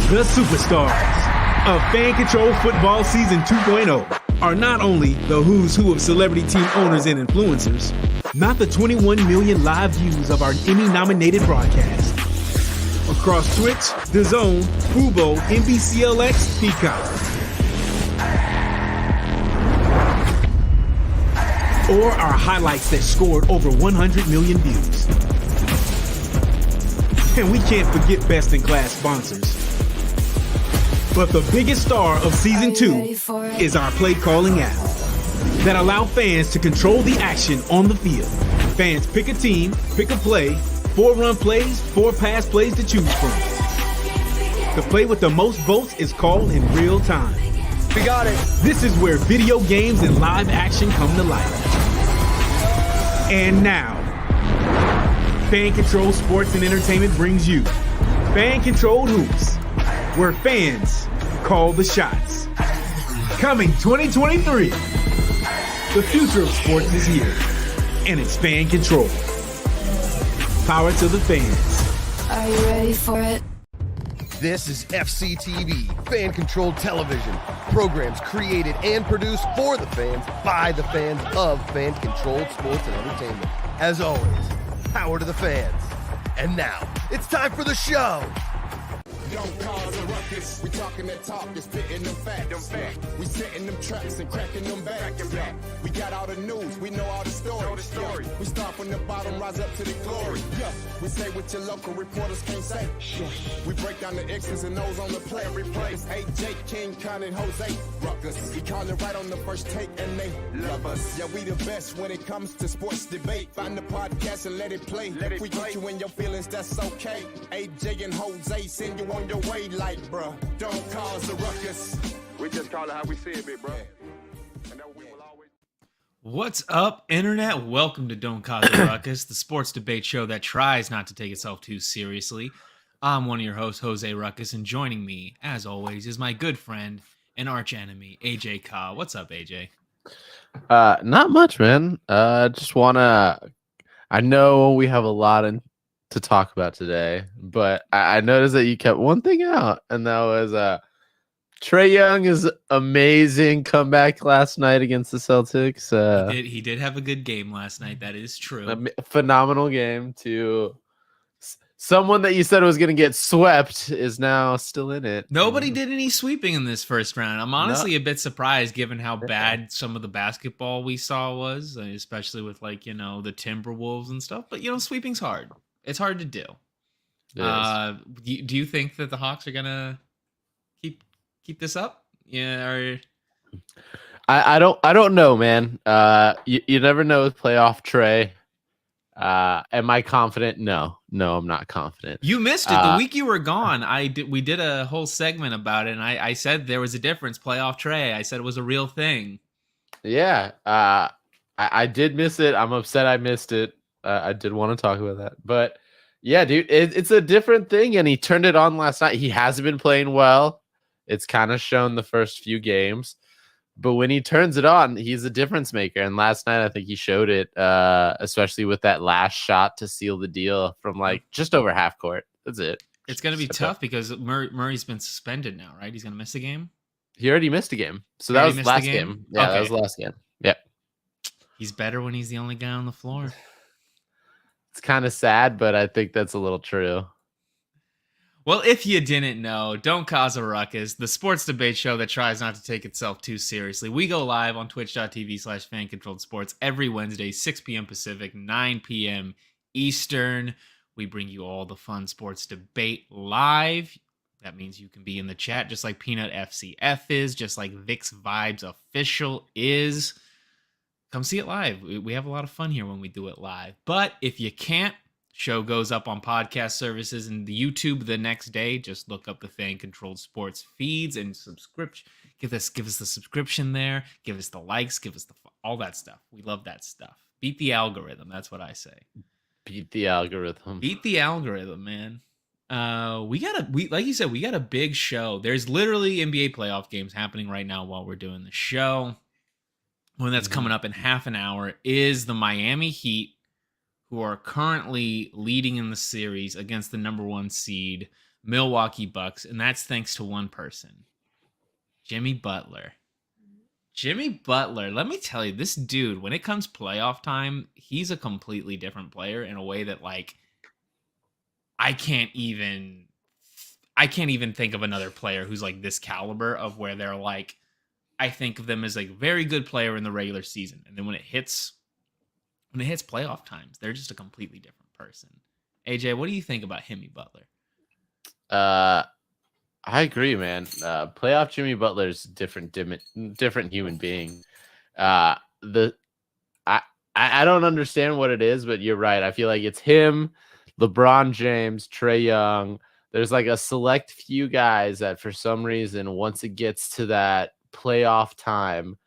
The superstars of Fan Control Football Season 2.0 are not only the who's who of celebrity team owners and influencers, not the 21 million live views of our Emmy-nominated broadcast. Across Twitch, DAZN, Fubo, NBCLX, Peacock. Or our highlights that scored over 100 million views. And we can't forget best-in-class sponsors. But the biggest star of Season 2 is our play-calling app that allow fans to control the action on the field. Fans pick a team, pick a play, 4 run plays, 4 pass plays to choose from. The play with the most votes is called in real time. We got it. This is where video games and live action come to life. And now, Fan Control Sports and Entertainment brings you Fan Controlled Hoops, where fans call the shots. Coming 2023, the future of sports is here, and it's Fan Control. Power to the fans. Are you ready for it? This is FCTV, fan-controlled television. Programs created and produced for the fans, by the fans of fan-controlled sports and entertainment. As always, power to the fans. And now, it's time for the show. Don't cause a ruckus. We talking that talk, just spitting them facts. We setting them traps and cracking them backs. We got all the news, we know all the stories. We start from the bottom, rise up to the glory. We say what your local reporters can't say. We break down the X's and O's on the play. It's AJ, King, Con, and Jose Ruckus. We call it right on the first take and they love us. Yeah, we the best when it comes to sports debate. Find the podcast and let it play. If we get you in your feelings, that's okay. AJ and Jose send you on your way like, bro, don't cause a ruckus. We just call it how we see it, big bro. And that we will always... What's up, Internet? Welcome to Don't Cause a Ruckus, the sports debate show that tries not to take itself too seriously. I'm one of your hosts, Jose Ruckus, and joining me, as always, is my good friend and arch enemy, AJ Khah. What's up, AJ? Not much, man. Just wanna. I know we have a lot to talk about today, but I noticed that you kept one thing out, and that was Trae Young's amazing comeback last night against the Celtics. He did have a good game last night. That is true. A phenomenal game to someone that you said was going to get swept is now still in it. Nobody did any sweeping in this first round. I'm honestly a bit surprised given how bad some of the basketball we saw was, especially with the Timberwolves and stuff. But, sweeping's hard. It's hard to do. Do you think that the Hawks are gonna keep this up? Yeah, or I don't know, man. You never know with playoff Trae. Am I confident? No, I'm not confident. You missed it the week you were gone. We did a whole segment about it, and I said there was a difference. Playoff Trae. I said it was a real thing. Yeah. I did miss it. I'm upset I missed it. I did want to talk about that, but yeah, dude, it's a different thing, and he turned it on last night. He hasn't been playing well. It's kind of shown the first few games, but when he turns it on, he's a difference maker. And last night, I think he showed it, especially with that last shot to seal the deal from just over half court. That's it. It's going to be tough because Murray's been suspended now, right? He's going to miss a game. He already missed a game, so that was last game. Yeah, okay. That was the last game. Yep. He's better when he's the only guy on the floor. It's kind of sad, but I think that's a little true. Well, if you didn't know, Don't Cause a Ruckus, the sports debate show that tries not to take itself too seriously. We go live on twitch.tv/fancontrolledsports every Wednesday, 6 p.m. Pacific, 9 p.m. Eastern. We bring you all the fun sports debate live. That means you can be in the chat just like Peanut FCF is, just like Vic's Vibes Official is. Come see it live. We have a lot of fun here when we do it live. But if you can't, show goes up on podcast services and the YouTube the next day. Just look up the Fan Controlled Sports feeds and subscription. Give us the subscription there. Give us the likes. Give us all that stuff. We love that stuff. Beat the algorithm. That's what I say. Beat the algorithm. Beat the algorithm, man. Like you said, we got a big show. There's literally NBA playoff games happening right now while we're doing the show. One that's coming up in half an hour is the Miami Heat, who are currently leading in the series against the number 1 seed, Milwaukee Bucks, and that's thanks to one person, Jimmy Butler. Jimmy Butler, let me tell you, this dude, when it comes playoff time, he's a completely different player in a way that, like, I can't even think of another player who's like this caliber of where they're like, I think of them as like a very good player in the regular season, and then when it hits playoff times, they're just a completely different person. AJ, what do you think about Jimmy Butler? I agree, man. Playoff Jimmy Butler's different human being. I don't understand what it is, but you're right. I feel like it's him, LeBron James, Trae Young. There's like a select few guys that for some reason, once it gets to that playoff time,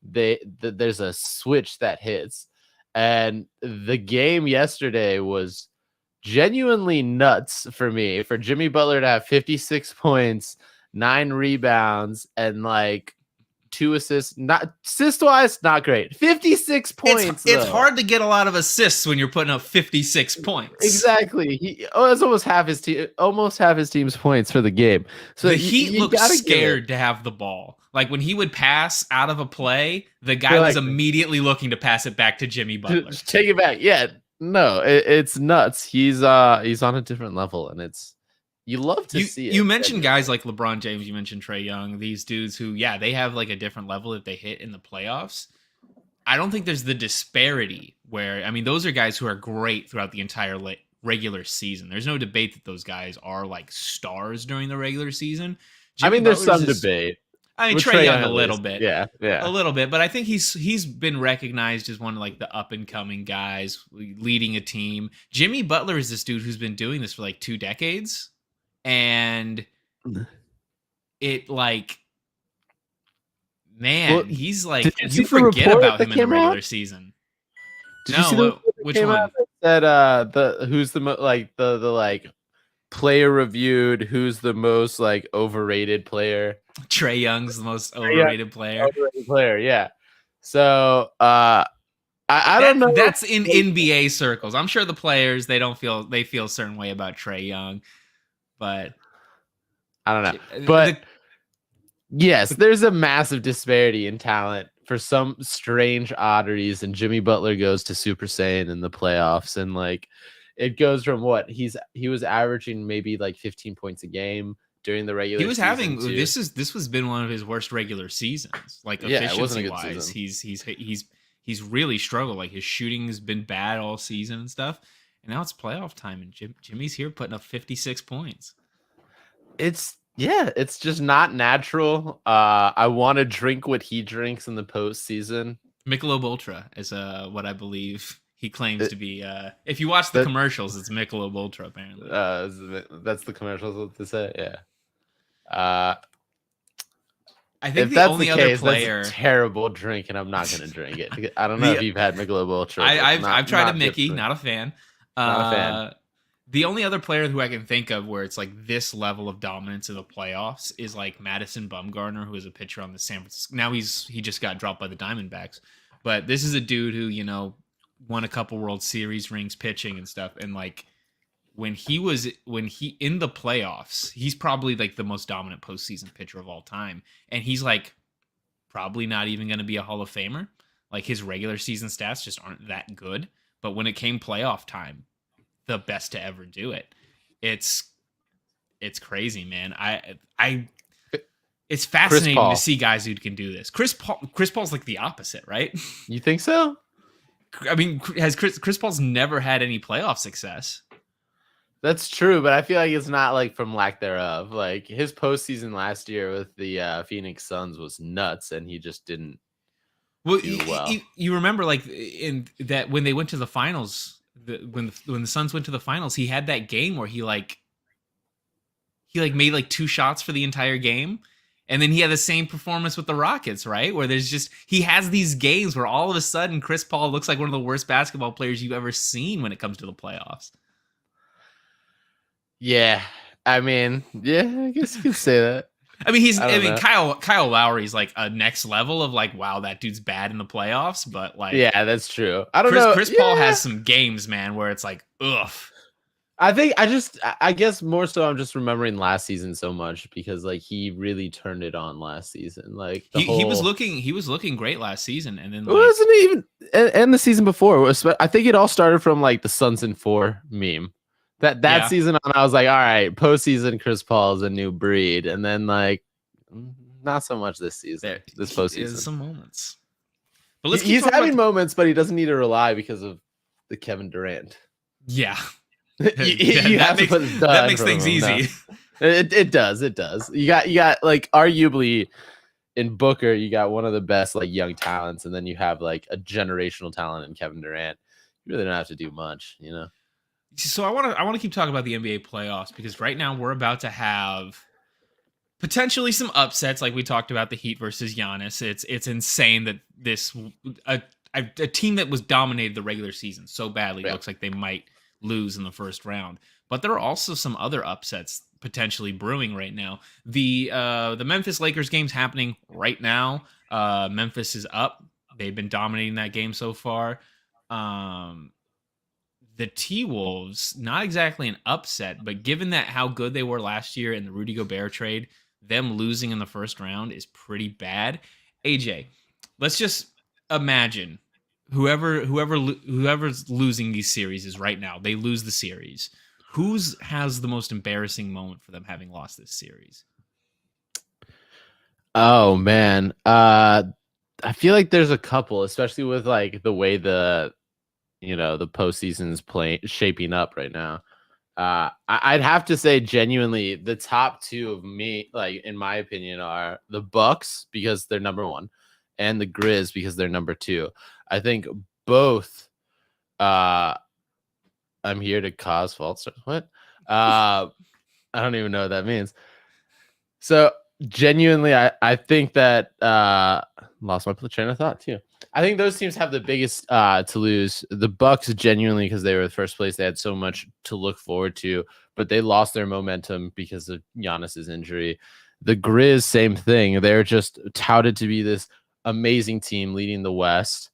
there's a switch that hits. And the game yesterday was genuinely nuts for me, for Jimmy Butler to have 56 points, 9 rebounds, and like 2 assists. Not assist-wise, not great. 56 points. It's hard to get a lot of assists when you're putting up 56 points. Exactly. That's almost half his team's points for the game. So the Heat looked scared to have the ball. Like when he would pass out of a play, the guy was immediately looking to pass it back to Jimmy Butler. Just take it back. Yeah. No, it's nuts. He's on a different level, and you love to see it. You mentioned guys like LeBron James, you mentioned Trae Young, these dudes who, yeah, they have like a different level that they hit in the playoffs. I don't think there's the disparity where, I mean, those are guys who are great throughout the entire regular season. There's no debate that those guys are like stars during the regular season. Jimmy Butler's there's some debate. I mean, Trae Young a little bit. Yeah. A little bit. But I think he's been recognized as one of like the up-and-coming guys leading a team. Jimmy Butler is this dude who's been doing this for like 2 decades. And it like, man, well, he's like, you forget about him in the regular season. Did you see the which one? That who's the like player reviewed, who's the most like overrated player? Trae Young's the most overrated player. Overrated player, yeah. So I don't know. That's in NBA circles. I'm sure the players they feel a certain way about Trae Young, but I don't know. But yes, there's a massive disparity in talent for some strange oddities, and Jimmy Butler goes to Super Saiyan in the playoffs, and like it goes from what he was averaging maybe like 15 points a game during the regular. He was having too. This has been one of his worst regular seasons. Like efficiency wise, he's really struggled. Like his shooting has been bad all season and stuff. And now it's playoff time, and Jimmy's here putting up 56 points. It's just not natural. I want to drink what he drinks in the postseason. Michelob Ultra is what I believe he claims to be. If you watch the commercials, it's Michelob Ultra apparently. That's the commercials what they say. Yeah. I think the only other player, that's a terrible drink, and I'm not going to drink it. I don't know if you've had Michelob Ultra. I've tried a Mickey, not a fan. Not a fan. The only other player who I can think of where it's like this level of dominance in the playoffs is like Madison Bumgarner, who is a pitcher on the San Francisco. Now he just got dropped by the Diamondbacks, but this is a dude who won a couple World Series rings pitching and stuff, and like when he in the playoffs, he's probably like the most dominant postseason pitcher of all time, and he's like probably not even going to be a Hall of Famer. Like his regular season stats just aren't that good. But when it came playoff time, the best to ever do it. It's crazy, man. It's fascinating to see guys who can do this. Chris Paul's like the opposite, right? You think so? I mean, has Chris Paul's never had any playoff success? That's true, but I feel like it's not like from lack thereof. Like his postseason last year with the Phoenix Suns was nuts, and he just didn't. Well, you remember like in that when they went to the finals, when the Suns went to the finals, he had that game where he made like 2 shots for the entire game, and then he had the same performance with the Rockets, right? Where he has these games where all of a sudden Chris Paul looks like one of the worst basketball players you've ever seen when it comes to the playoffs. Yeah, I mean, I guess you could say that. I mean, Kyle Lowry's like a next level of like, wow, that dude's bad in the playoffs, but like, yeah, that's true. I don't know. Chris Paul has some games, man, where it's like, ugh. I guess more so I'm just remembering last season so much because like he really turned it on last season. Like He was looking great last season, and then it wasn't even and the season before. I think it all started from like the Suns in 4 meme. That season on, I was like, all right, postseason Chris Paul is a new breed, and then like not so much this season. This postseason, some moments. But he's having moments, but he doesn't need to rely because of the Kevin Durant. Yeah. you have to put that makes things easy. No. It does. You got like arguably in Booker, you got one of the best like young talents, and then you have like a generational talent in Kevin Durant. You really don't have to do much, you know. So I want to keep talking about the NBA playoffs because right now we're about to have potentially some upsets, like we talked about the Heat versus Giannis. It's insane that a team that was dominated the regular season so badly looks like they might lose in the first round. But there are also some other upsets potentially brewing right now. The Memphis Lakers game's happening right now. Memphis is up. They've been dominating that game so far. The T-Wolves, not exactly an upset, but given that how good they were last year in the Rudy Gobert trade, them losing in the first round is pretty bad. AJ, let's just imagine whoever's losing these series is right now. They lose the series. Who's has the most embarrassing moment for them having lost this series? Oh man, I feel like there's a couple, especially with like the way the postseason's shaping up right now. I'd have to say genuinely the top two of me, like in my opinion, are the Bucks because they're number 1, and the Grizz because they're number 2. I think both. I'm here to cause false. What? I don't even know what that means. So genuinely, I think that lost my train of thought too. I think those teams have the biggest to lose. The Bucks genuinely because they were the first place. They had so much to look forward to, but they lost their momentum because of Giannis's injury. The Grizz, same thing. They're just touted to be this amazing team leading the West.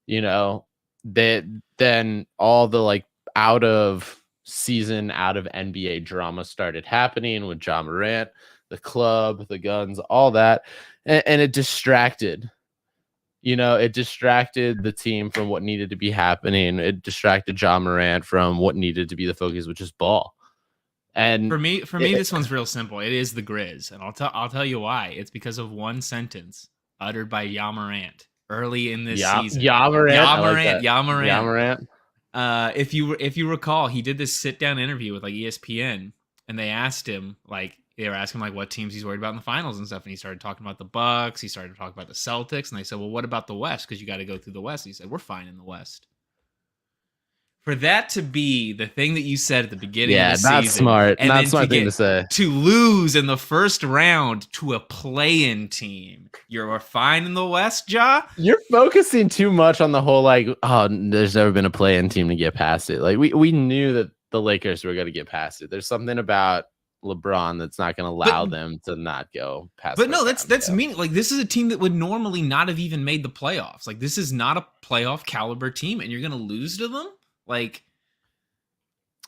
You know, then all the like out of season, out of NBA drama started happening with Ja Morant, the club, the guns, all that, and it distracted. It distracted the team from what needed to be happening. It distracted Ja Morant from what needed to be the focus, which is ball. And for me, this one's real simple. It is the Grizz, and I'll tell you why. It's because of one sentence uttered by Ja Morant early in this season. Ja Morant. If you recall, he did this sit down interview with like ESPN, and they asked him they were asking like what teams he's worried about in the finals and stuff, and he started talking about the Bucks. He started talking about the Celtics, and they said, "Well, what about the West? Because you got to go through the West." He said, "We're fine in the West." For that to be the thing that you said at the beginning of the season, not smart. And not smart thing to say. To lose in the first round to a play-in team, you're fine in the West, Ja? You're focusing too much on the whole there's never been a play-in team to get past it. Like we knew that the Lakers were going to get past it. There's something about LeBron that's not going to allow them to not go past. But no, that's mean. Like this is a team that would normally not have even made the playoffs. Like this is not a playoff caliber team, and you're going to lose to them. Like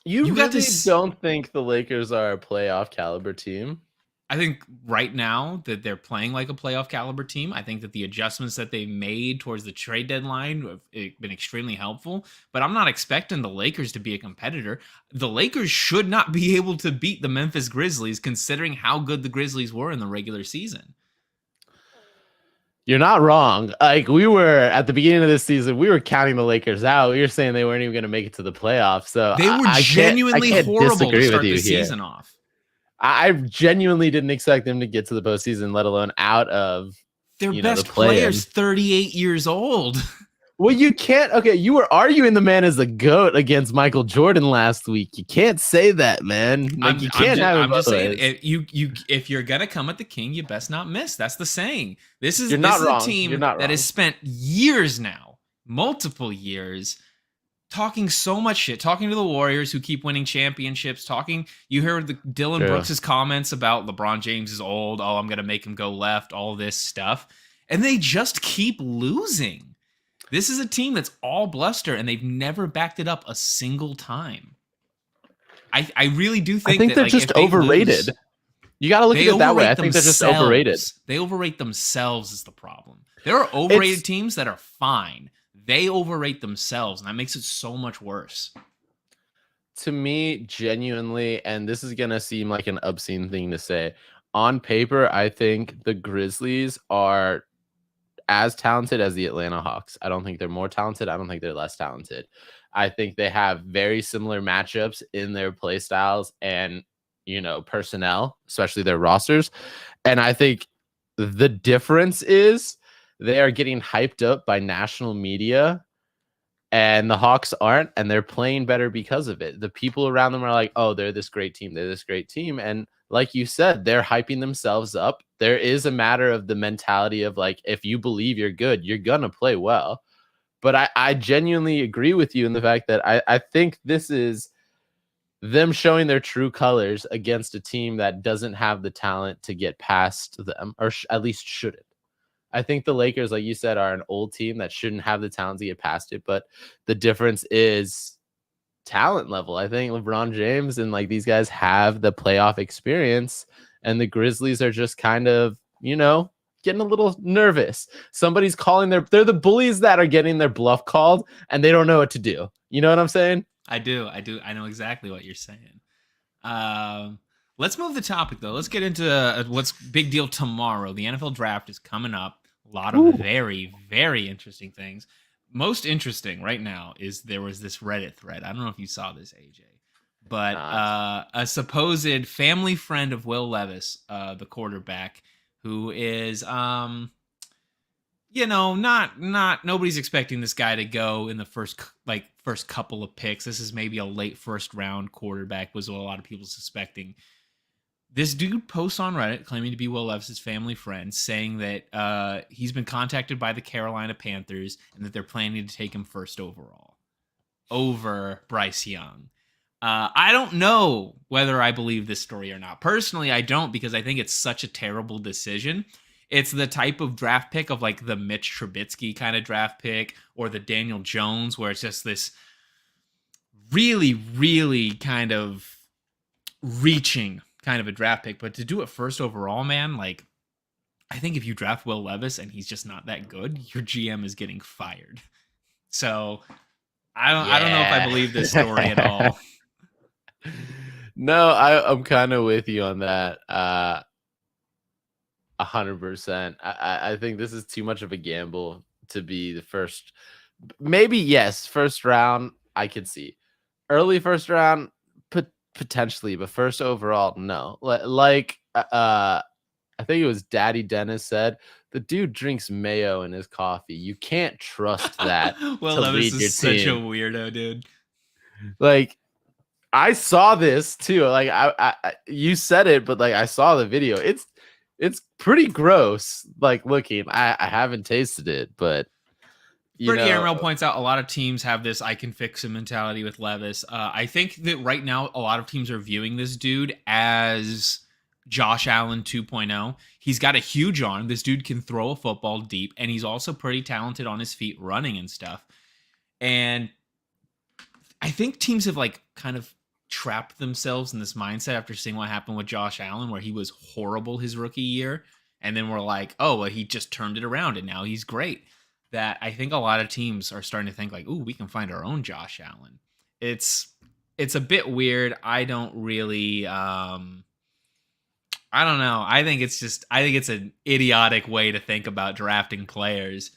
you really don't think the Lakers are a playoff caliber team? I think right now that they're playing like a playoff caliber team. I think that the adjustments that they made towards the trade deadline have been extremely helpful, but I'm not expecting the Lakers to be a competitor. The Lakers should not be able to beat the Memphis Grizzlies considering how good the Grizzlies were in the regular season. You're not wrong. Like we were at the beginning of this season, we were counting the Lakers out. We were saying they weren't even going to make it to the playoffs. So they were genuinely horrible to start the season off. I genuinely didn't expect them to get to the postseason, let alone out of their best player's 38 years old. Well, you can't. Okay, you were arguing the man is the GOAT against Michael Jordan last week. You can't say that, man. Like you can't have. I'm just saying, if you're gonna come at the king, you best not miss. That's the saying. This is a team that has spent years now, multiple years, talking so much shit, talking to the Warriors who keep winning championships, you heard Dylan Brooks' comments about LeBron James is old, I'm going to make him go left, all this stuff. And they just keep losing. This is a team that's all bluster, and they've never backed it up a single time. I really do I think think that, they're like, just if they overrated. lose, You got to look at they it that way. I overrate think they're just overrated. themselves. They overrate themselves is the problem. There are It's overrated teams that are fine. They overrate themselves, and that makes it so much worse. to me, genuinely, and this is gonna seem like an obscene thing to say. On paper, I think the Grizzlies are as talented as the Atlanta Hawks. I don't think they're more talented. I don't think they're less talented. I think they have very similar matchups in their play styles and, personnel, especially their rosters. And I think the difference is they are getting hyped up by national media and the Hawks aren't, and they're playing better because of it. The people around them are like, oh, they're this great team. They're this great team. And like you said, they're hyping themselves up. There is a matter of the mentality of like, if you believe you're good, you're going to play well. But I genuinely agree with you in the fact that I think this is them showing their true colors against a team that doesn't have the talent to get past them, or at least shouldn't. I think the Lakers, like you said, are an old team that shouldn't have the talent to get past it. But the difference is talent level. I think LeBron James and like these guys have the playoff experience, and the Grizzlies are just kind of, getting a little nervous. Somebody's calling they're the bullies that are getting their bluff called and they don't know what to do. You know what I'm saying? I do. I know exactly what you're saying. Let's move the topic, though. Let's get into what's big deal tomorrow. The NFL draft is coming up. A lot of very, very interesting things. Most interesting right now is there was this Reddit thread. I don't know if you saw this, AJ, but a supposed family friend of Will Levis, the quarterback, who is, nobody's expecting this guy to go in the first couple of picks. This is maybe a late first round quarterback was what a lot of people suspecting. This dude posts on Reddit claiming to be Will Levis's family friend, saying that he's been contacted by the Carolina Panthers and that they're planning to take him first overall over Bryce Young. I don't know whether I believe this story or not. Personally, I don't, because I think it's such a terrible decision. It's the type of draft pick of like the Mitch Trubisky kind of draft pick or the Daniel Jones, where it's just this really, really kind of reaching kind of a draft pick. But to do it first overall, man, like, I think if you draft Will Levis and he's just not that good, your GM is getting fired. So I don't know if I believe this story at all. No, I'm kind of with you on that. 100%. I think this is too much of a gamble to be the first. Maybe yes, first round I could see. Early first round potentially, but first overall no. Like I think it was Daddy Dennis said, the dude drinks mayo in his coffee. You can't trust that. Well, to Levis lead is your such team. a weirdo, dude. Like, I saw this too. Like I you said it, but like I saw the video. It's pretty gross. Like looking, I haven't tasted it, but Bertie Aramel points out a lot of teams have this "I can fix him" mentality with Levis. I think that right now a lot of teams are viewing this dude as Josh Allen 2.0. He's got a huge arm. This dude can throw a football deep, and he's also pretty talented on his feet running and stuff. And I think teams have like kind of trapped themselves in this mindset after seeing what happened with Josh Allen, where he was horrible his rookie year. And then we're like, oh, well, he just turned it around and now he's great. That I think a lot of teams are starting to think like, ooh, we can find our own Josh Allen. It's a bit weird. I don't really, I don't know. I think it's an idiotic way to think about drafting players.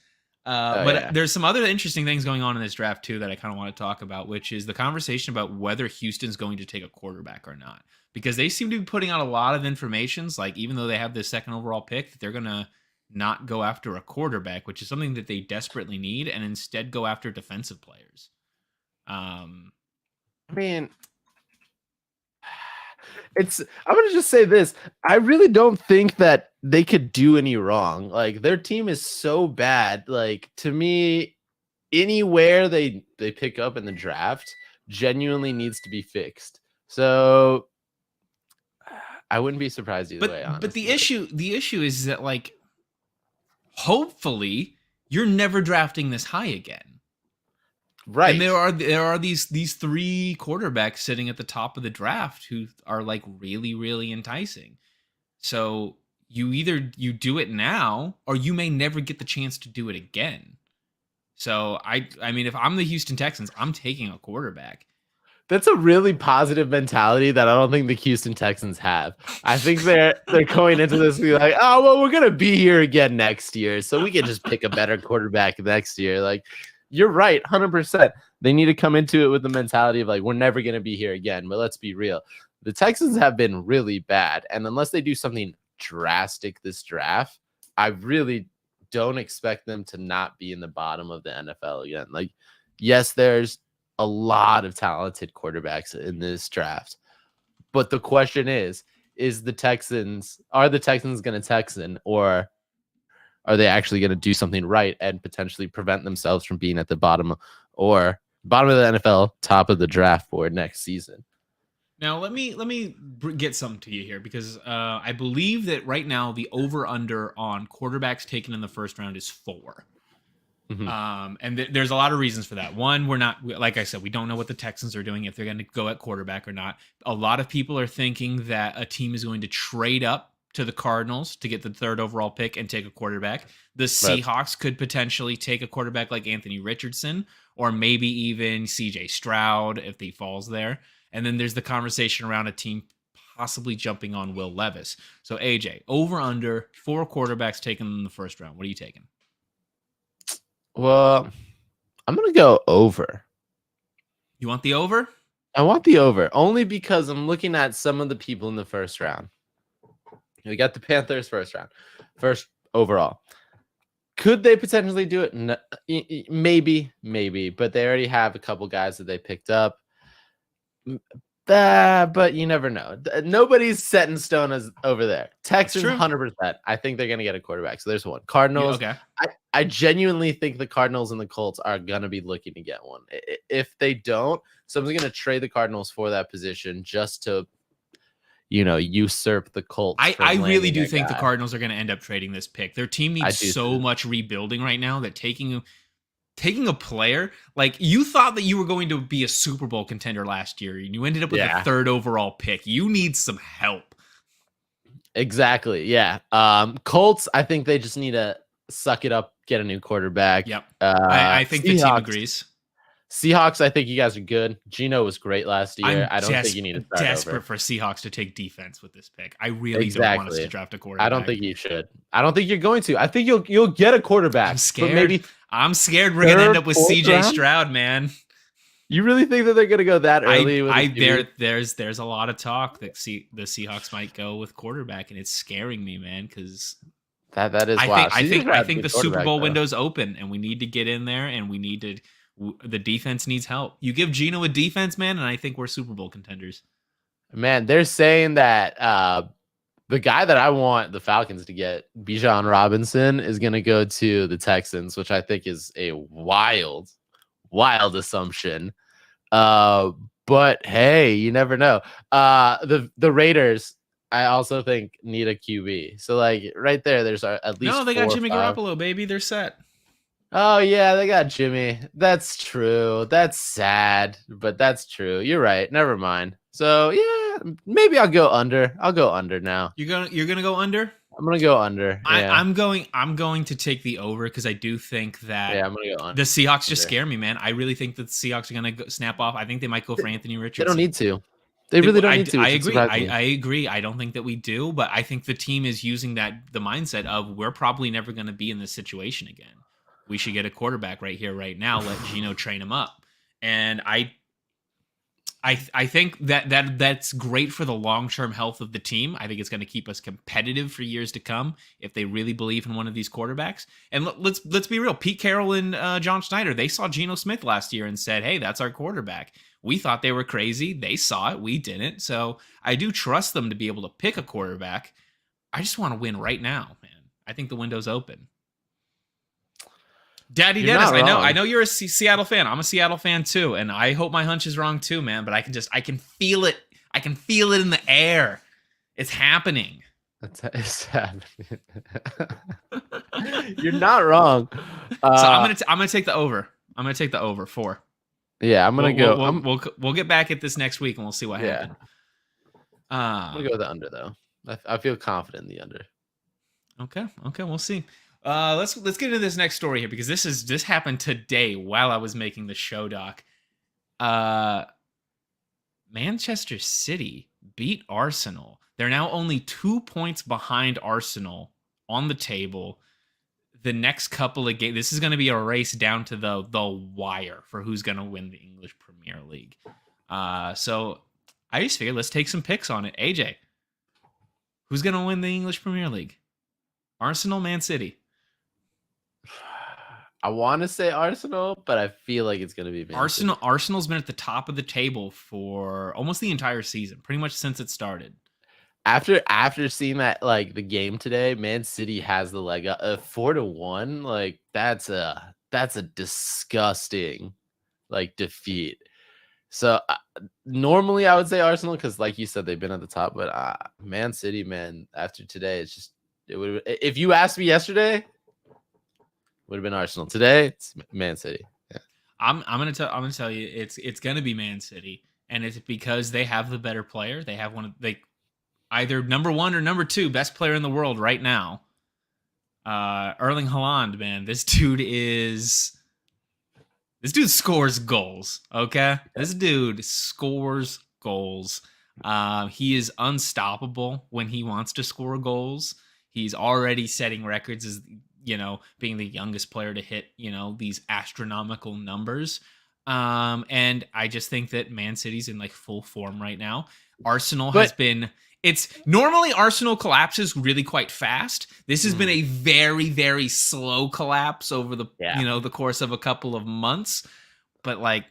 There's some other interesting things going on in this draft too that I kind of want to talk about, which is the conversation about whether Houston's going to take a quarterback or not, because they seem to be putting out a lot of informations. Like, even though they have the second overall pick, that they're going to not go after a quarterback, which is something that they desperately need, and instead go after defensive players. I mean, I'm going to just say this. I really don't think that they could do any wrong. Like, their team is so bad. Like, to me, anywhere they pick up in the draft genuinely needs to be fixed. So I wouldn't be surprised either way, honestly. But the issue is that, like, hopefully you're never drafting this high again. Right. And there are these 3 quarterbacks sitting at the top of the draft who are like really, really enticing. So you do it now, or you may never get the chance to do it again. So I mean, if I'm the Houston Texans, I'm taking a quarterback. That's a really positive mentality that I don't think the Houston Texans have. I think they're going into this be like, oh well, we're gonna be here again next year, so we can just pick a better quarterback next year. Like, you're right, 100%. They need to come into it with the mentality of like, we're never gonna be here again. But let's be real, the Texans have been really bad, and unless they do something drastic this draft, I really don't expect them to not be in the bottom of the NFL again. Like, yes, there's a lot of talented quarterbacks in this draft, but the question is the Texans going to Texan, or are they actually going to do something right and potentially prevent themselves from being at the bottom of the NFL, top of the draft for next season? Now let me get something to you here, because I believe that right now the over under on quarterbacks taken in the first round is 4. Mm-hmm. And there's a lot of reasons for that. One, like I said, we don't know what the Texans are doing, if they're going to go at quarterback or not. A lot of people are thinking that a team is going to trade up to the Cardinals to get the 3rd overall pick and take a quarterback. The Seahawks could potentially take a quarterback like Anthony Richardson, or maybe even CJ Stroud if he falls there. And then there's the conversation around a team possibly jumping on Will Levis. So AJ, over under 4 quarterbacks taken in the first round. What are you taking? Well, I'm going to go over. You want the over? I want the over only because I'm looking at some of the people in the first round. We got the Panthers first overall. Could they potentially do it? No, maybe, but they already have a couple guys that they picked up. But you never know. Nobody's set in stone as over there. Texans, 100%. I think they're going to get a quarterback. So there's one. Cardinals. Yeah, okay. I genuinely think the Cardinals and the Colts are going to be looking to get one. If they don't, someone's going to trade the Cardinals for that position just to, usurp the Colts. I really do think the Cardinals are going to end up trading this pick. Their team needs so much rebuilding right now that taking a player, like, you thought that you were going to be a Super Bowl contender last year, and you ended up with the 3rd overall pick. You need some help. Exactly. Yeah. Colts, I think they just need to suck it up, get a new quarterback. Yep. I think the team agrees. Seahawks, I think you guys are good. Geno was great last year. I don't think you need to start desperate over. For Seahawks to take defense with this pick. I really don't want us to draft a quarterback. I don't think you should. I don't think you're going to. I think you'll get a quarterback. I'm scared. I'm scared we're going to end up with CJ Stroud, man. You really think that they're going to go that early? There's a lot of talk that the Seahawks might go with quarterback, and it's scaring me, man, because that is wild. I think the Super Bowl window's open, and we need to get in there, and the defense needs help. You give Geno a defense, man, and I think we're Super Bowl contenders. Man, they're saying that the guy that I want the Falcons to get, Bijan Robinson, is going to go to the Texans, which I think is a wild assumption. But hey, you never know. The Raiders, I also think, need a QB. So like right there, there's at least no. They got Jimmy Garoppolo, baby. They're set. Oh yeah, they got Jimmy. That's true. That's sad, but that's true. You're right. Never mind. So yeah, maybe I'll go under. I'll go under now. You're gonna go under? I'm gonna go under. Yeah. I'm going to take the over because I do think that I'm gonna go under. The Seahawks just scare me, man. I really think that the Seahawks are gonna snap off. I think they might go for Anthony Richardson. They don't need to. They really don't need to. I agree. I agree. I don't think that we do, but I think the team is using the mindset of we're probably never going to be in this situation again. We should get a quarterback right here, right now. Let Geno train him up, and I think that's great for the long-term health of the team. I think it's going to keep us competitive for years to come if they really believe in one of these quarterbacks. And let's be real. Pete Carroll and John Schneider, they saw Geno Smith last year and said, "Hey, that's our quarterback." We thought they were crazy. They saw it. We didn't. So I do trust them to be able to pick a quarterback. I just want to win right now, man. I think the window's open. Daddy Dennis, I know you're a Seattle fan. I'm a Seattle fan too, and I hope my hunch is wrong too, man. But I can feel it. I can feel it in the air. It's happening. It's happening. You're not wrong. So I'm gonna take the over. I'm gonna take the over 4. Yeah, I'm gonna go. We'll get back at this next week and we'll see what happened. I'm gonna go with the under though. I feel confident in the under. Okay, we'll see. Let's get into this next story here because this happened today while I was making the show doc. Manchester City beat Arsenal. They're now only 2 points behind Arsenal on the table. The next couple of games, this is going to be a race down to the wire for who's going to win the English Premier League. So I just figured let's take some picks on it. AJ, who's going to win the English Premier League? Arsenal, Man City. I want to say Arsenal, but I feel like it's going to be Man City. Arsenal's been at the top of the table for almost the entire season, pretty much since it started. After seeing that, like the game today, Man City has the leg up 4-1. Like that's a disgusting like defeat. So normally I would say Arsenal because, like you said, they've been at the top. But Man City, man, after today, it would. If you asked me yesterday, would have been Arsenal. Today, it's Man City. Yeah. I'm gonna tell you, it's gonna be Man City, and it's because they have the better player. They have either number 1 or number 2 best player in the world right now. Erling Haaland, man, this dude scores goals. Okay, this dude scores goals. He is unstoppable when he wants to score goals. He's already setting records as being the youngest player to hit these astronomical numbers. And I just think that Man City's in like full form right now. Arsenal has been. It's normally Arsenal collapses really quite fast. This has been a very, very slow collapse over the the course of a couple of months. But like,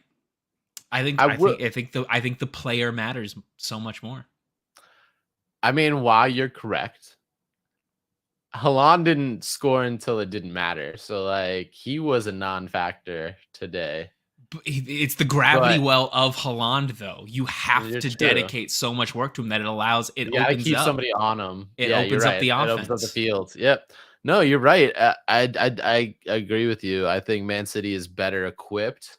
I think the player matters so much more. I mean, while you're correct, Haaland didn't score until it didn't matter. So like, he was a non-factor today. It's the gravity well of Haaland, though. You have to dedicate so much work to him that it allows it. Yeah, opens keep up. somebody on him. It opens up the offense. It opens up the field. Yep. No, you're right. I agree with you. I think Man City is better equipped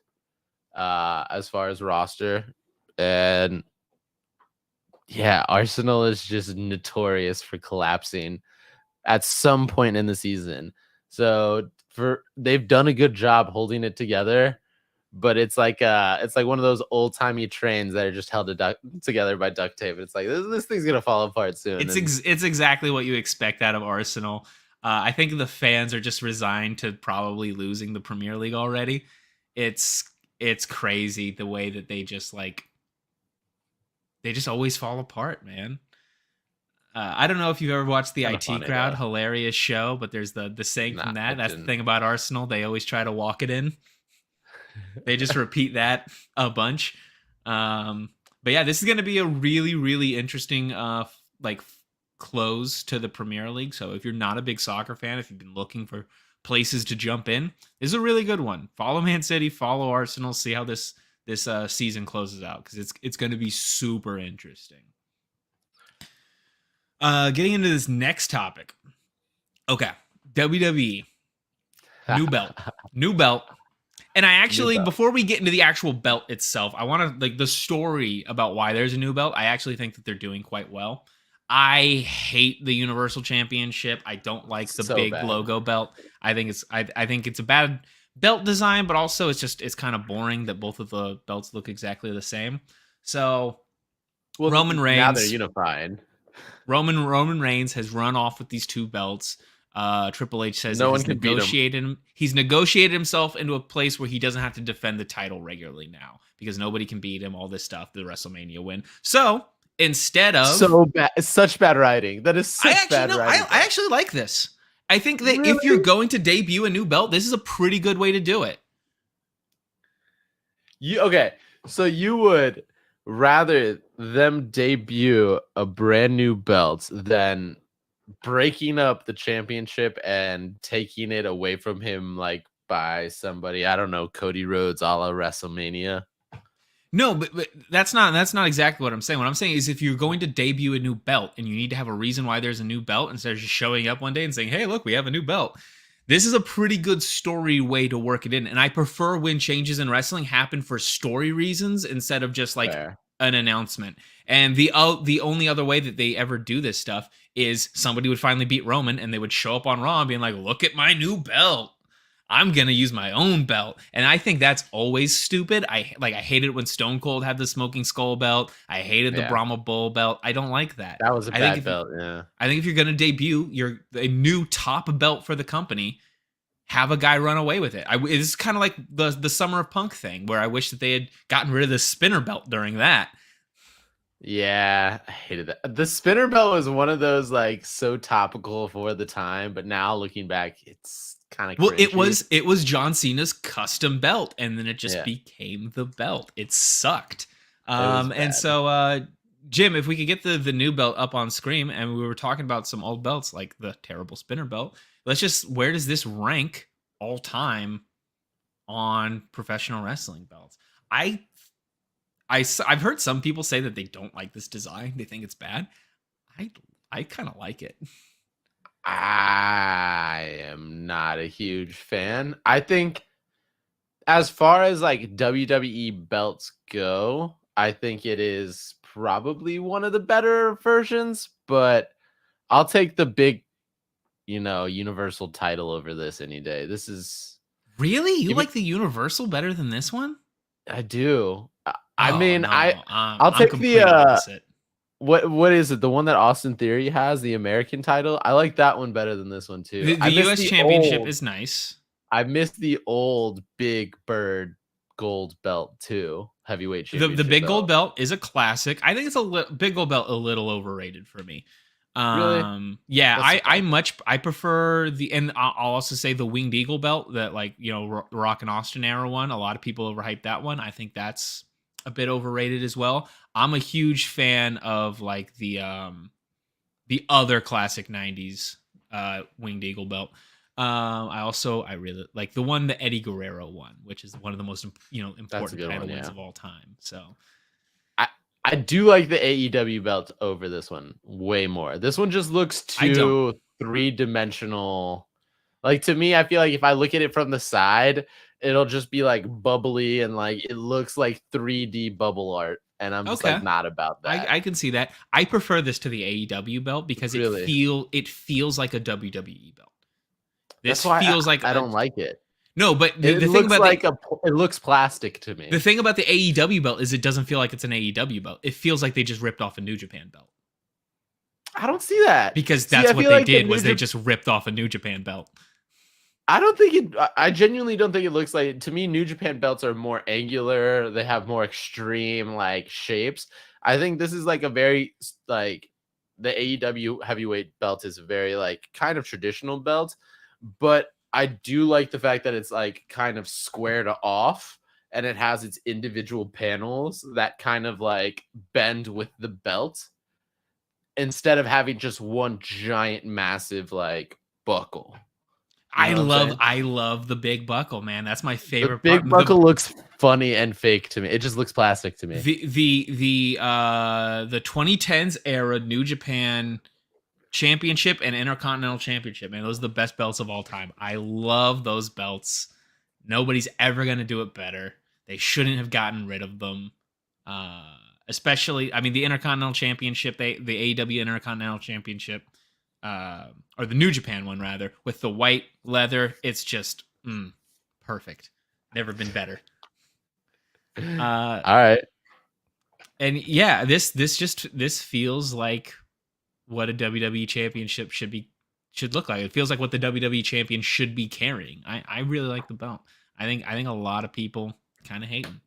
as far as roster, and yeah, Arsenal is just notorious for collapsing at some point in the season. So they've done a good job holding it together. But it's like one of those old timey trains that are just held together by duct tape. It's like this thing's gonna fall apart soon. It's exactly what you expect out of Arsenal. I think the fans are just resigned to probably losing the Premier League already. It's crazy the way that they just always fall apart, man. I don't know if you've ever watched the IT Crowd, hilarious show, but there's the saying from that. That's the thing about Arsenal. They always try to walk it in. They just repeat that a bunch. But yeah, this is going to be a really, really interesting close to the Premier League. So if you're not a big soccer fan, if you've been looking for places to jump in, this is a really good one. Follow Man City, follow Arsenal, see how this season closes out because it's going to be super interesting. Getting into this next topic. Okay, WWE new belt. And I actually, before we get into the actual belt itself, I want to the story about why there's a new belt. I actually think that they're doing quite well. I hate the Universal Championship. I don't like the big logo belt. I think it's a bad belt design, but also it's kind of boring that both of the belts look exactly the same. So Roman Reigns, now they're unified. Roman Reigns has run off with these 2 belts. Triple H says he's negotiated himself into a place where he doesn't have to defend the title regularly now because nobody can beat him, all this stuff, the WrestleMania win. So instead of such bad writing. That is such bad writing. I actually like this. I think that if you're going to debut a new belt, this is a pretty good way to do it. So you would rather them debut a brand new belt than breaking up the championship and taking it away from him like by somebody, I don't know, Cody Rhodes a la WrestleMania. No, but that's not exactly what I'm saying. What I'm saying is if you're going to debut a new belt and you need to have a reason why there's a new belt instead of just showing up one day and saying, hey, look, we have a new belt, This is a pretty good story way to work it in, and I prefer when changes in wrestling happen for story reasons instead of just like Fair. an announcement. And the only other way that they ever do this stuff is somebody would finally beat Roman, and they would show up on Raw and being like, "Look at my new belt. I'm gonna use my own belt." And I think that's always stupid. I hated it when Stone Cold had the Smoking Skull belt. I hated the Yeah. Brahma Bull belt. I don't like that. That was a I think bad if belt. Yeah. I think if you're going to debut a new top belt for the company, have a guy run away with it. It's kind of like the Summer of Punk thing, where I wish that they had gotten rid of the spinner belt during that. Yeah, I hated that. The spinner belt was one of those like so topical for the time, but now looking back, it's kind of Well, it was John Cena's custom belt, and then it just Yeah. became the belt. It sucked. was And bad. so Jim, if we could get the new belt up on screen, and we were talking about some old belts like the terrible spinner belt. Where does this rank all time on professional wrestling belts? I've heard some people say that they don't like this design. They think it's bad. I kind of like it. I am not a huge fan. I think as far as like WWE belts go, I think it is probably one of the better versions, but I'll take the big, universal title over this any day. This is Really? You Give like the Universal better than this one? I do. I Oh, mean, no, I'll I'm take complete the opposite. what is it? The one that Austin Theory has, the American title. I like that one better than this one too. The I miss U.S. the Championship old- is nice. I miss the old Big Bird gold belt too. Heavyweight championship. The big gold belt is a classic. I think it's big gold belt a little overrated for me. Really? Yeah, That's I prefer and I'll also say the Winged Eagle belt that Rock and Austin era one. A lot of people overhype that one. I think that's a bit overrated as well. I'm a huge fan of like the other classic 90s Winged Eagle belt. I really like the one that Eddie Guerrero won, which is one of the most important good title one, wins yeah. of all time. So I do like the AEW belt over this one way more. This one just looks too three-dimensional. Like to me, I feel like if I look at it from the side, it'll just be like bubbly and like it looks like 3D bubble art. And I'm just Okay. like not about that. I can see that. I prefer this to the AEW belt because Really? it feels like a WWE belt. This That's why feels like I don't like it. No, but the It thing looks about like it looks plastic to me. the thing about the AEW belt is it doesn't feel like it's an AEW belt. It feels like they just ripped off a New Japan belt. I don't see that Because See, that's I what feel they like the did was New they just ripped off a New Japan belt. I don't think it. I genuinely don't think it looks like. To me, New Japan belts are more angular. They have more extreme like shapes. I think this is like a very like the AEW heavyweight belt is a very like kind of traditional belt, but I do like the fact that it's like kind of squared off and it has its individual panels that kind of like bend with the belt instead of having just one giant massive like buckle. You know what I'm saying? I love the big buckle, man. That's my The favorite big part. buckle looks funny and fake to me. It just looks plastic to me. The 2010s era New Japan Championship and Intercontinental Championship, man, those are the best belts of all time. I love those belts. Nobody's ever gonna do it better. They shouldn't have gotten rid of them. Especially, I mean, the Intercontinental Championship, the AEW Intercontinental Championship, or the New Japan one rather, with the white leather. It's just perfect. Never been better. All right. And yeah, this feels like what a WWE championship should look like. It feels like what the WWE champion should be carrying. I really like the belt. I think a lot of people kind of hate him.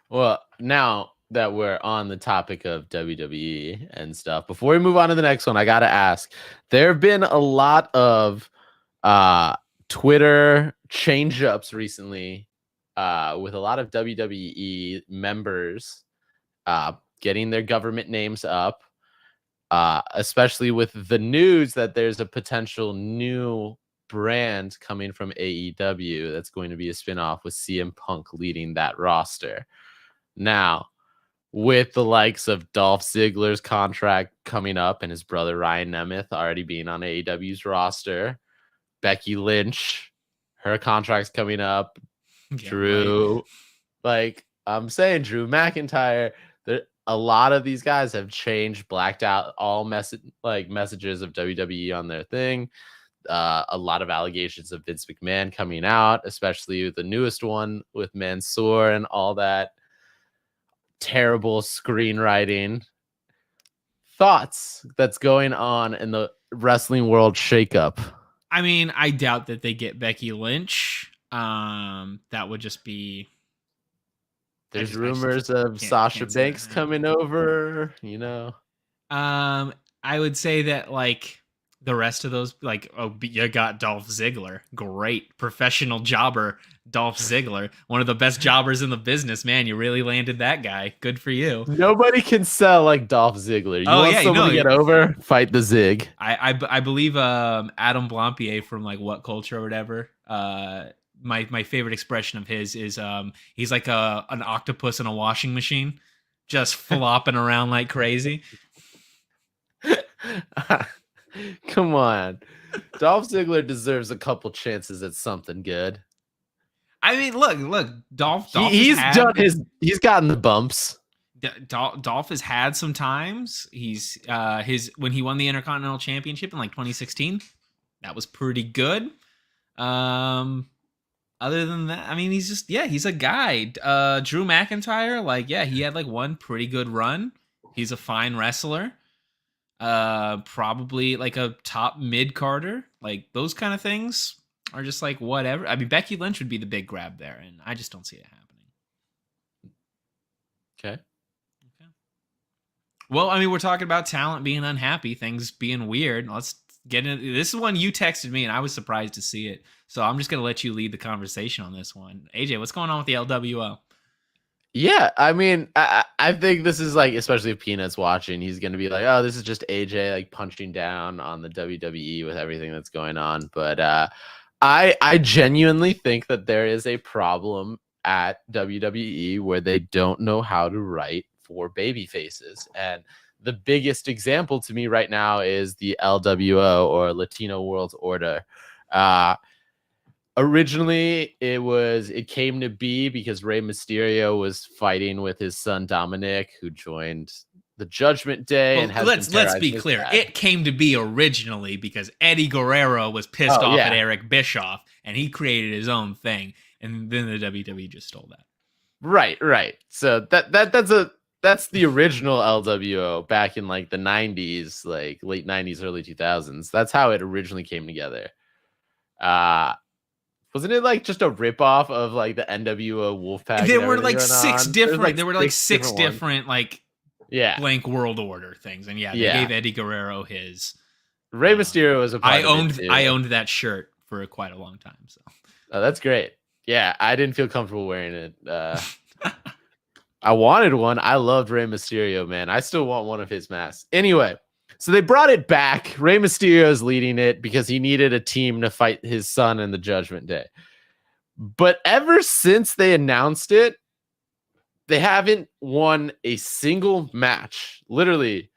Well, now that we're on the topic of WWE and stuff, before we move on to the next one, I gotta ask. There have been a lot of Twitter change-ups recently with a lot of WWE members getting their government names up. Especially with the news that there's a potential new brand coming from AEW that's going to be a spinoff with CM Punk leading that roster. Now, with the likes of Dolph Ziggler's contract coming up and his brother Ryan Nemeth already being on AEW's roster, Becky Lynch, her contract's coming up. Yeah, Drew, right. like I'm saying, Drew McIntyre. A lot of these guys have changed, blacked out all messages of WWE on their thing. A lot of allegations of Vince McMahon coming out, especially the newest one with Mansoor and all that terrible screenwriting. Thoughts that's going on in the wrestling world shakeup? I mean, I doubt that they get Becky Lynch. That would just be. There's rumors of Sasha Banks coming over, you know. I would say that like the rest of those, like, oh, you got Dolph Ziggler, great professional jobber, Dolph Ziggler, one of the best jobbers in the business. Man, you really landed that guy. Good for you. Nobody can sell like Dolph Ziggler. You want someone to get over? Fight the Zig. I believe Adam Blampier from like What Culture or whatever. My favorite expression of his is he's like an octopus in a washing machine, just flopping around like crazy. Come on. Dolph Ziggler deserves a couple chances at something good. I mean, look, Dolph he's gotten the bumps. Dolph has had some times. He's when he won the Intercontinental Championship in like 2016, that was pretty good. Other than that, I mean, he's a guy. Drew McIntyre, like, yeah, he had like one pretty good run. He's a fine wrestler. Probably like a top mid-carder. Like, those kind of things are just like whatever. I mean, Becky Lynch would be the big grab there, and I just don't see it happening. Okay. Well, I mean, we're talking about talent being unhappy, things being weird. Let's get into this. Is one you texted me, and I was surprised to see it. So I'm just going to let you lead the conversation on this one. AJ, what's going on with the LWO? Yeah, I mean, I think this is like, especially if Peanut's watching, he's going to be like, oh, this is just AJ like punching down on the WWE with everything that's going on. But I genuinely think that there is a problem at WWE where they don't know how to write for baby faces. And the biggest example to me right now is the LWO, or Latino World Order. Originally, it came to be because Rey Mysterio was fighting with his son Dominic, who joined the Judgment Day. Well, and let's be clear. Dad. It came to be originally because Eddie Guerrero was pissed off at Eric Bischoff, and he created his own thing, and then the WWE just stole that. Right. So that's the original LWO back in like the 90s, like late 90s, early 2000s. That's how it originally came together. Wasn't it like just a ripoff of like the NWO Wolfpack? There were like six different. There were like six different like blank world order things, and they gave Eddie Guerrero his. Rey Mysterio was a part I owned that shirt for quite a long time. So that's great. Yeah, I didn't feel comfortable wearing it. I wanted one. I loved Rey Mysterio, man. I still want one of his masks. Anyway. So they brought it back. Rey Mysterio is leading it because he needed a team to fight his son in the Judgment Day. But ever since they announced it, they haven't won a single match. Literally,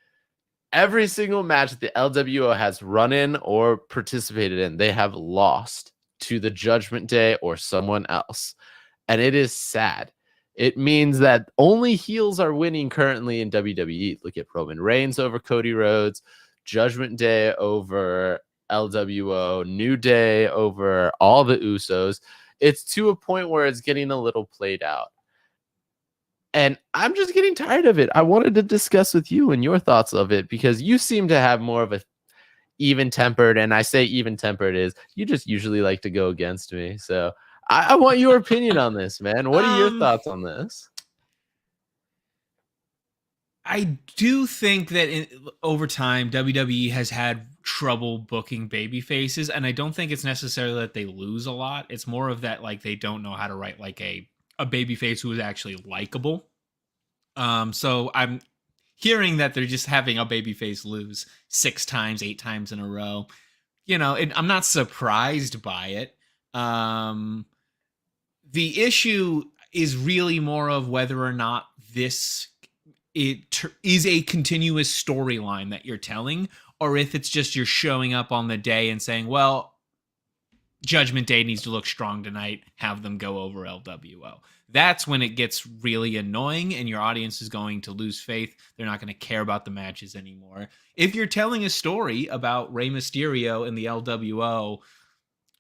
every single match that the LWO has run in or participated in, they have lost to the Judgment Day or someone else. And it is sad. It means that only heels are winning currently in WWE. Look at Roman Reigns over Cody Rhodes, Judgment Day over LWO, New Day over all the Usos. It's to a point where it's getting a little played out. And I'm just getting tired of it. I wanted to discuss with you and your thoughts of it because you seem to have more of a even-tempered, and I say even-tempered is you just usually like to go against me. So I want your opinion on this, man. What are your thoughts on this? I do think that over time, WWE has had trouble booking baby faces, and I don't think it's necessarily that they lose a lot. It's more of that, like, they don't know how to write like a baby face who is actually likable. So I'm hearing that they're just having a baby face lose 6 times, 8 times in a row. You know, I'm not surprised by it. The issue is really more of whether or not this is a continuous storyline that you're telling, or if it's just you're showing up on the day and saying, well, Judgment Day needs to look strong tonight. Have them go over LWO. That's when it gets really annoying and your audience is going to lose faith. They're not going to care about the matches anymore. If you're telling a story about Rey Mysterio and the LWO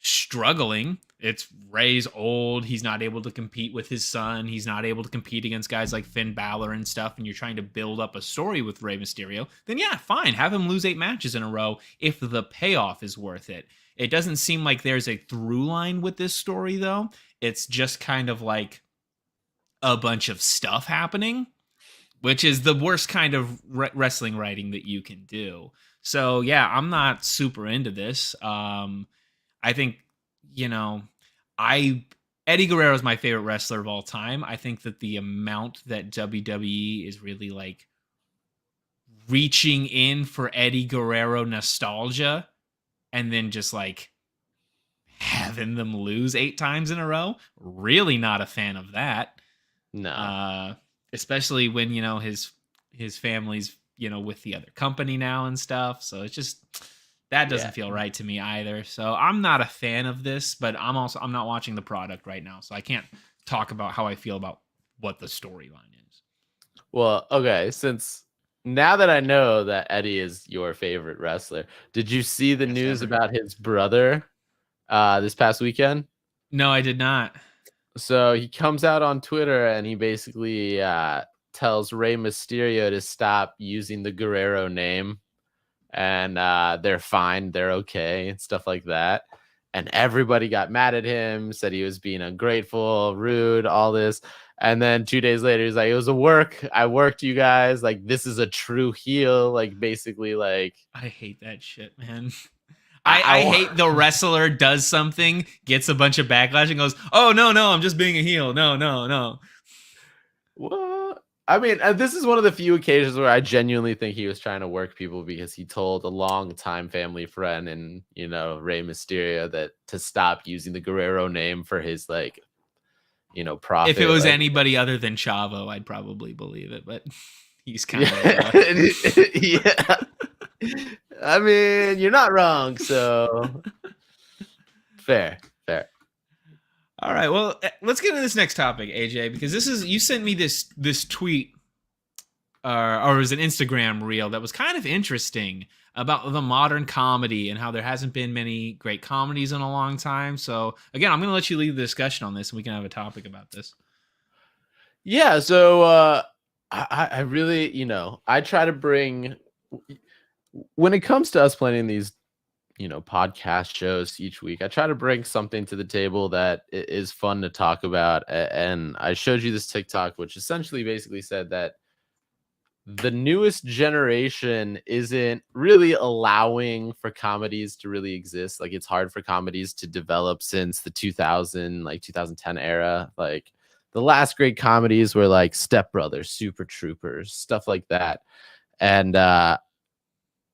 struggling, it's Rey's old, he's not able to compete with his son, he's not able to compete against guys like Finn Balor and stuff, and you're trying to build up a story with Rey Mysterio, then yeah, fine, have him lose 8 matches in a row if the payoff is worth it. It doesn't seem like there's a through line with this story, though. It's just kind of like a bunch of stuff happening, which is the worst kind of wrestling writing that you can do. So yeah, I'm not super into this. I think, Eddie Guerrero is my favorite wrestler of all time. I think that the amount that WWE is really like reaching in for Eddie Guerrero nostalgia and then just like having them lose 8 times in a row, really not a fan of that. No. Especially when, his family's, with the other company now and stuff. So it's just, that doesn't feel right to me either. So I'm not a fan of this, but I'm not watching the product right now. So I can't talk about how I feel about what the storyline is. Well, okay. Since now that I know that Eddie is your favorite wrestler, did you see the news about his brother this past weekend? No, I did not. So he comes out on Twitter and he basically tells Rey Mysterio to stop using the Guerrero name, and they're fine, they're okay, and stuff like that. And everybody got mad at him, said he was being ungrateful, rude, all this. And then 2 days later, he's like, it was a work. I worked, you guys. Like, this is a true heel. Like, basically, like... I hate that shit, man. I hate the wrestler does something, gets a bunch of backlash, and goes, oh, no, I'm just being a heel. No. What? I mean, this is one of the few occasions where I genuinely think he was trying to work people, because he told a long-time family friend and, Rey Mysterio that to stop using the Guerrero name for his, like, profit. If it was anybody other than Chavo, I'd probably believe it, but he's kind of... yeah. I mean, you're not wrong, so... Fair. All right, well, let's get into this next topic, AJ, because you sent me this tweet, or it was an Instagram reel that was kind of interesting about the modern comedy and how there hasn't been many great comedies in a long time. So, again, I'm going to let you lead the discussion on this, and we can have a topic about this. Yeah, so I really, I try to bring... When it comes to us planning these podcast shows each week, I try to bring something to the table that is fun to talk about. And I showed you this TikTok, which essentially basically said that the newest generation isn't really allowing for comedies to really exist. Like, it's hard for comedies to develop since the 2010 era. Like, the last great comedies were like Step Brothers, Super Troopers, stuff like that. And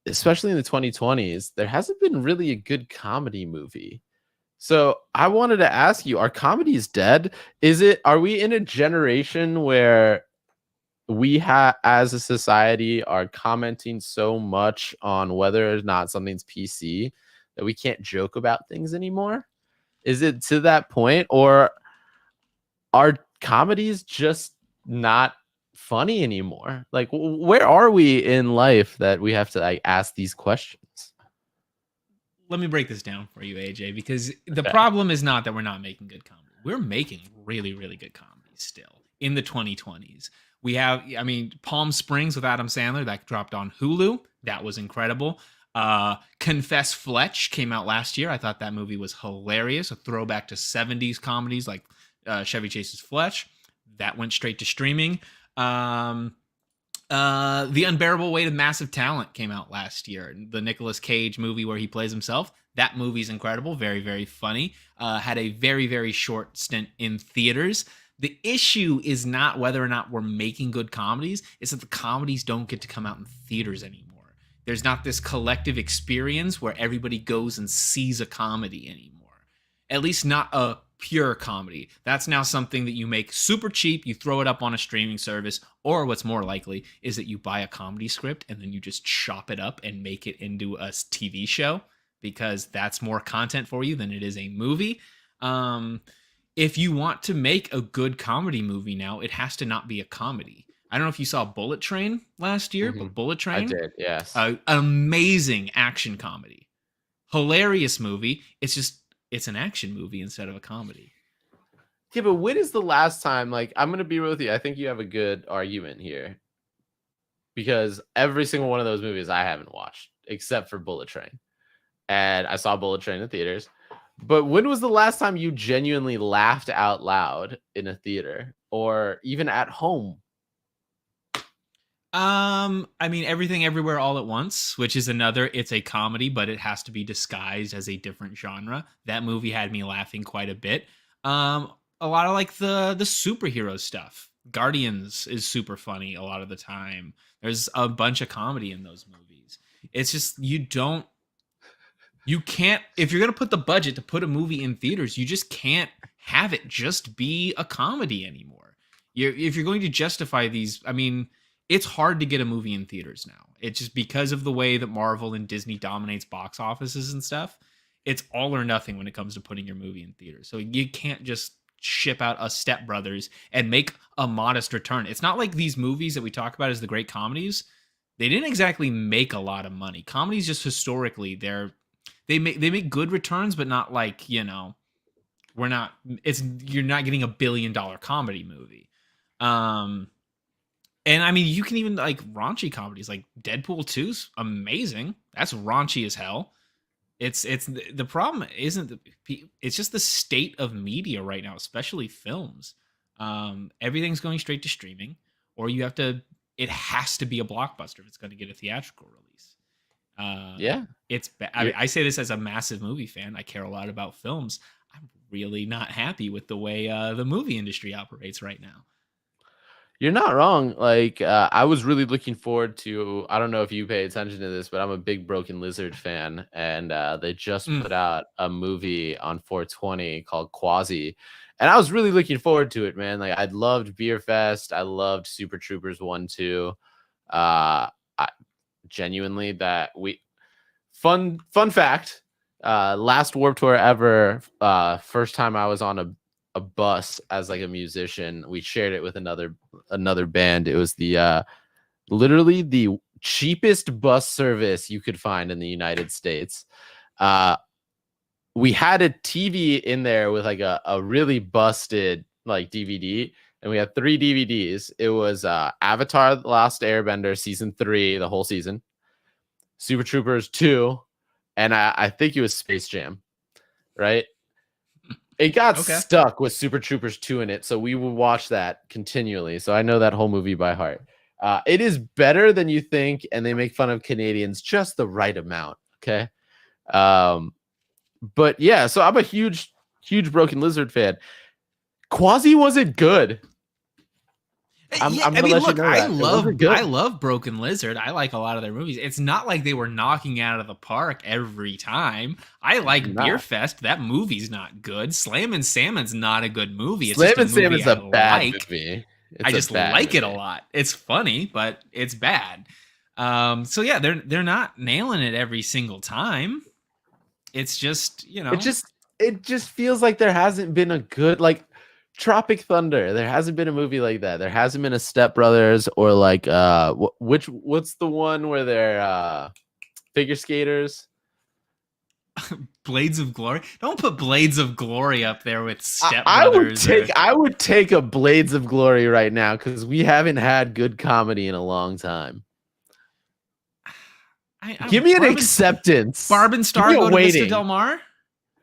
especially in the 2020s, there hasn't been really a good comedy movie. So I wanted to ask you, are comedies dead? Are we in a generation where we as a society are commenting so much on whether or not something's PC that we can't joke about things anymore? Is it to that point, or are comedies just not funny anymore? Like, where are we in life that we have to ask these questions? Let me break this down for you, AJ, because the problem is not that we're not making good comedy. We're making really, really good comedies still in the 2020s. We have, Palm Springs with Adam Sandler that dropped on Hulu. That was incredible. Confess Fletch came out last year. I thought that movie was hilarious. A throwback to 70s comedies like Chevy Chase's Fletch. That went straight to streaming. The Unbearable Weight of Massive Talent came out last year. The Nicolas Cage movie where he plays himself. That movie's incredible. Very, very funny. Had a very, very short stint in theaters. The issue is not whether or not we're making good comedies. It's that the comedies don't get to come out in theaters anymore. There's not this collective experience where everybody goes and sees a comedy anymore. At least not a pure comedy. That's now something that you make super cheap, you throw it up on a streaming service, or what's more likely is that you buy a comedy script and then you just chop it up and make it into a TV show. because that's more content for you than it is a movie. If you want to make a good comedy movie now, it has to not be a comedy. I don't know if you saw Bullet Train last year, but Bullet I Train, did, yes. an amazing action comedy, hilarious movie. It's an action movie instead of a comedy. Yeah, but when is the last time? Like, I'm gonna be real with you. I think you have a good argument here because every single one of those movies I haven't watched except for Bullet Train, and I saw Bullet Train in theaters. But when was the last time you genuinely laughed out loud in a theater or even at home? I mean, Everything Everywhere All at Once, which is it's a comedy, but it has to be disguised as a different genre. That movie had me laughing quite a bit. A lot of like the superhero stuff. Guardians is super funny a lot of the time. There's a bunch of comedy in those movies. It's just you can't, if you're going to put the budget to put a movie in theaters, you just can't have it just be a comedy anymore. If you're going to justify these, I mean, it's hard to get a movie in theaters now. It's just because of the way that Marvel and Disney dominates box offices and stuff. It's all or nothing when it comes to putting your movie in theaters. So you can't just ship out a Step Brothers and make a modest return. It's not like these movies that we talk about as the great comedies. They didn't exactly make a lot of money. Comedies just historically, they make good returns, but not like, you're not getting $1 billion comedy movie. And I mean, you can even like raunchy comedies, like Deadpool 2's amazing. That's raunchy as hell. It's the problem it's just the state of media right now, especially films. Everything's going straight to streaming, or it has to be a blockbuster if it's going to get a theatrical release. It's bad. I mean, I say this as a massive movie fan. I care a lot about films. I'm really not happy with the way the movie industry operates right now. You're not wrong. Like, I was really looking forward to, I don't know if you pay attention to this, but I'm a big Broken Lizard fan. And they just put out a movie on 420 called Quasi. And I was really looking forward to it, man. Like, I loved Beer Fest. I loved Super Troopers 1, 2. Genuinely, fun fact, last Warped Tour ever, first time I was on a bus as like a musician. We shared it with another band. It was the literally the cheapest bus service you could find in the United States. We had a TV in there with like a really busted like DVD, and we had 3 DVDs. It was Avatar: The Last Airbender season 3, the whole season, Super Troopers 2, and I think it was Space Jam, right? It got stuck with Super Troopers 2 in it, so we would watch that continually. So I know that whole movie by heart. It is better than you think, and they make fun of Canadians just the right amount, okay? But yeah, so I'm a huge Broken Lizard fan. Quasi wasn't good. I'm gonna let you know I love Broken Lizard. I like a lot of their movies. It's not like they were knocking out of the park every time. I like Beer Fest. That movie's not good. Slam and Salmon's not a good movie. It's Slam and Salmon's a bad movie. I just like it a lot. It's funny, but it's bad. So yeah, they're not nailing it every single time. It's just, it just feels like there hasn't been a good, like, Tropic Thunder. There hasn't been a movie like that. There hasn't been a Step Brothers or like what's the one where they're figure skaters? Blades of Glory. Don't put Blades of Glory up there with Step Brothers. I would take a Blades of Glory right now because we haven't had good comedy in a long time. Give me an acceptance. Barb and Star go to Vista Del Mar.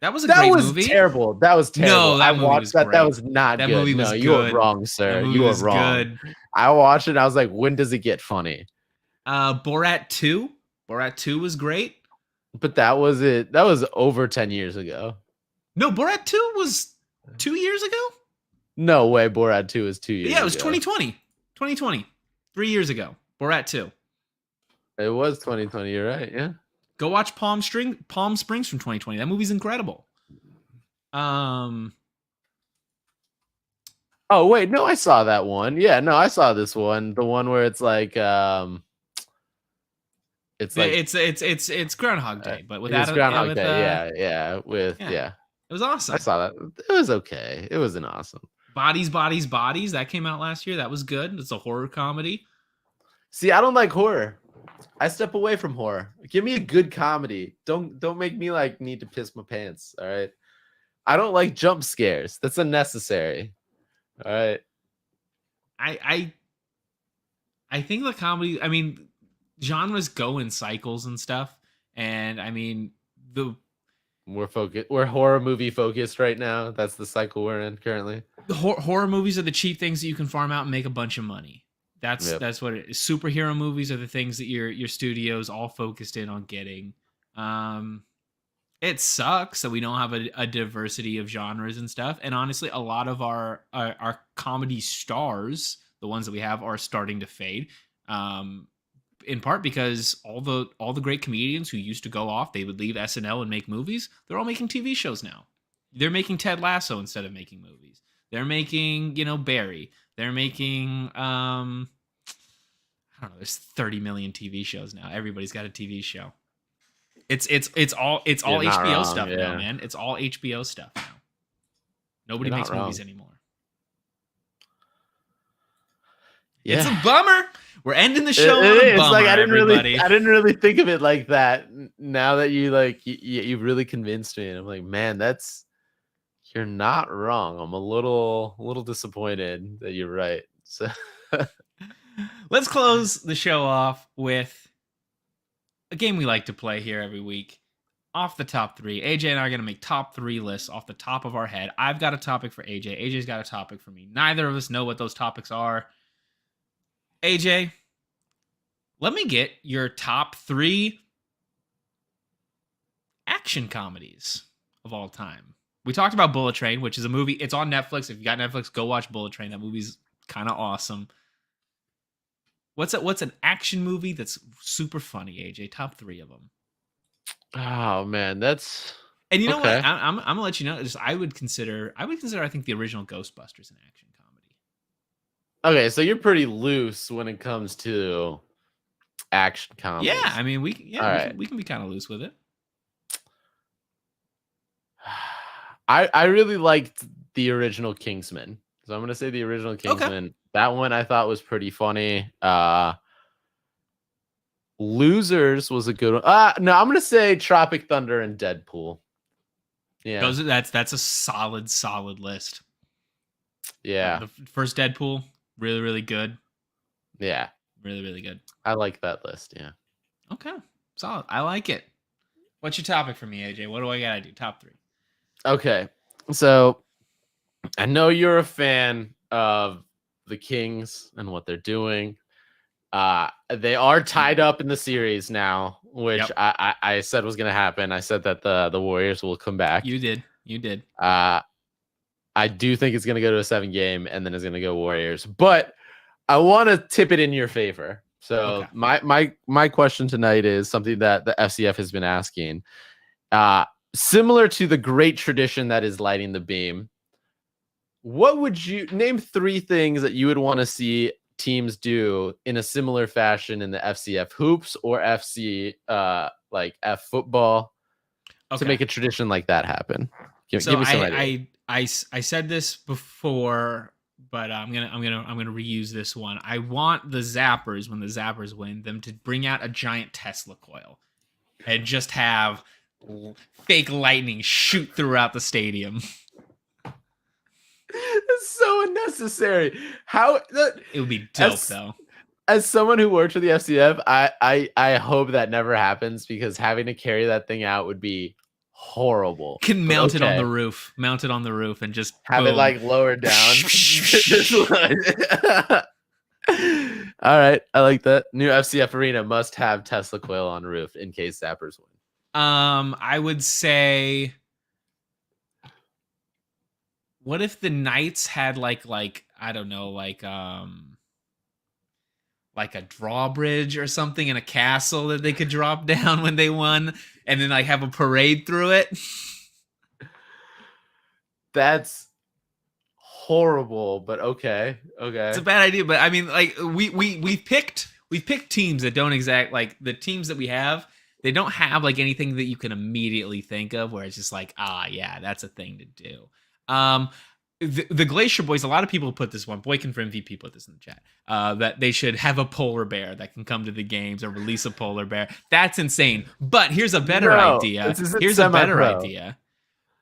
That was a great movie. Terrible. That was terrible. No, I watched that. That was not good. Movie was you were wrong, sir. You were wrong. Good. I watched it. I was like, when does it get funny? Borat 2. Borat 2 was great. But that was it. That was over 10 years ago. No, Borat 2 was 2 years ago? No way. Borat 2 is 2 years ago. Yeah, it was 2020. 2020. 3 years ago. Borat 2. It was 2020. You're right. Yeah. Go watch Palm Springs from 2020. That movie's incredible. Oh wait, no, I saw that one. Yeah, no, I saw this one. The one where it's like It's like it's Groundhog Day, but without it's Groundhog Day. It was awesome. I saw that. It was okay. It wasn't awesome. Bodies, that came out last year. That was good. It's a horror comedy. See, I don't like horror. I step away from horror. Give me a good comedy. Don't make me like need to piss my pants. All right. I don't like jump scares. That's unnecessary. All right. I think the comedy, I mean, genres go in cycles and stuff. And I mean, we're horror movie focused right now. That's the cycle we're in currently. The horror movies are the cheap things that you can farm out and make a bunch of money. That's what it is. Superhero movies are the things that your studio's all focused in on getting. It sucks that we don't have a diversity of genres and stuff. And honestly, a lot of our comedy stars, the ones that we have, are starting to fade. In part because all the great comedians who used to go off, they would leave SNL and make movies. They're all making TV shows now. They're making Ted Lasso instead of making movies. They're making, Barry. They're making I don't know, there's 30 million TV shows now. Everybody's got a TV show. It's all HBO stuff now, man. It's all HBO stuff now. Nobody makes movies anymore. Yeah. It's a bummer. We're ending the show on a bummer, like, I didn't really think of it like that. Now that you really convinced me, and I'm like, man, you're not wrong. I'm a little disappointed that you're right. So let's close the show off with a game we like to play here every week. Off the top 3. AJ and I are going to make top 3 lists off the top of our head. I've got a topic for AJ. AJ's got a topic for me. Neither of us know what those topics are. AJ, let me get your top 3 action comedies of all time. We talked about Bullet Train, which is a movie. It's on Netflix. If you got Netflix, go watch Bullet Train. That movie's kind of awesome. What's an action movie that's super funny, AJ? Top 3 of them. Oh man, that's. And you know what? I'm gonna let you know. I would consider. I think the original Ghostbusters an action comedy. Okay, so you're pretty loose when it comes to action comedy. Yeah, I mean we can be kind of loose with it. I really liked the original Kingsman. So I'm going to say the original Kingsman. Okay. That one I thought was pretty funny. Losers was a good one. No, I'm going to say Tropic Thunder and Deadpool. Yeah. That's a solid list. Yeah. The first Deadpool, really, really good. Yeah. Really, really good. I like that list, yeah. Okay. Solid. I like it. What's your topic for me, AJ? What do I got to do? Top 3. Okay, so I know you're a fan of the Kings and what they're doing. They are tied up in the series now, which I said was going to happen. I said that the Warriors will come back. You did. I do think it's going to go to a 7-game, and then it's going to go Warriors. But I want to tip it in your favor. So my question tonight is something that the FCF has been asking. Similar to the great tradition that is Lighting the Beam, what would you name 3 things that you would want to see teams do in a similar fashion in the FCF hoops or FC like F football to make a tradition like that happen? Give me some idea. I said this before, but I'm gonna reuse this one. I want the Zappers, when the Zappers win, them to bring out a giant Tesla coil and just have fake lightning shoot throughout the stadium. It's so unnecessary. It would be dope though. As someone who worked for the FCF, I hope that never happens, because having to carry that thing out would be horrible. Can mount it on the roof. Mount it on the roof and just have it like lowered down. All right, I like that. New FCF arena must have Tesla coil on roof in case Zappers win. I would say, what if the Knights had like I don't know, like a drawbridge or something in a castle that they could drop down when they won, and then like have a parade through it? That's horrible, but okay. It's a bad idea, but I mean, like we picked we've picked teams that don't exact like the teams that we have. They don't have like anything that you can immediately think of where it's just like, yeah, that's a thing to do. The Glacier Boys, a lot of people put this one. Boykin for MVP put this in the chat. That they should have a polar bear that can come to the games or release a polar bear. That's insane. But here's a better idea. Here's a better idea.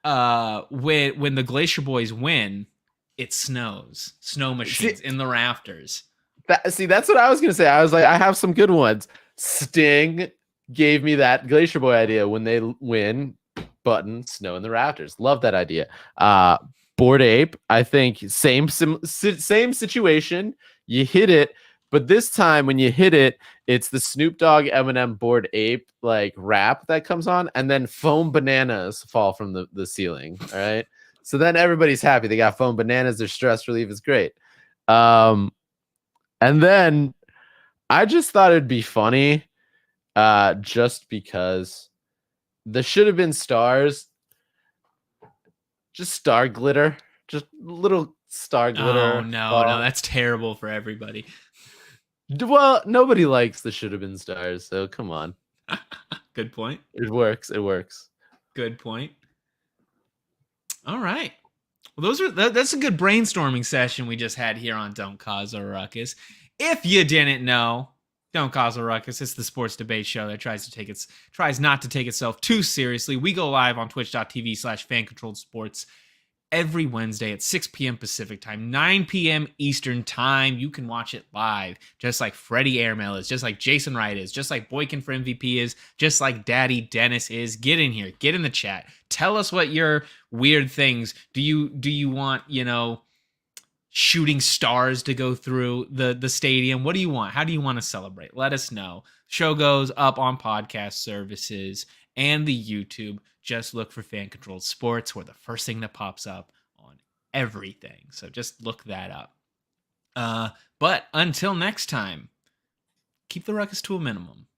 When the Glacier Boys win, it snows. Snow machines in the rafters. That's what I was gonna say. I was like, I have some good ones. Sting gave me that Glacier Boy idea. When they win, button snow in the rafters. Love that idea. Bored Ape, I think same situation. You hit it, but this time when you hit it, it's the Snoop Dogg Eminem Bored Ape like rap that comes on, and then foam bananas fall from the ceiling. All right, so then everybody's happy. They got foam bananas. Their stress relief is great. And then I just thought it'd be funny, just because there should have been stars. Just star glitter. Just little star glitter. Oh, no, that's terrible for everybody. Well, nobody likes the should have been stars, so come on. Good point. It works. Good point. All right. Well, that's a good brainstorming session we just had here on Don't Cause a Ruckus. If you didn't know, Don't Cause a Ruckus. It's the sports debate show that tries not to take itself too seriously. We go live on twitch.tv/fancontrolledsports every Wednesday at 6 p.m. Pacific time, 9 p.m. Eastern time. You can watch it live, just like Freddie Airmail is, just like Jason Wright is, just like Boykin for MVP is, just like Daddy Dennis is. Get in here. Get in the chat. Tell us what your weird things. Do you want, shooting stars to go through the stadium? What do you want? How do you want to celebrate? Let us know. Show goes up on podcast services and the YouTube. Just look for Fan Controlled Sports. We're the first thing that pops up on everything. So just look that up. But until next time, keep the ruckus to a minimum.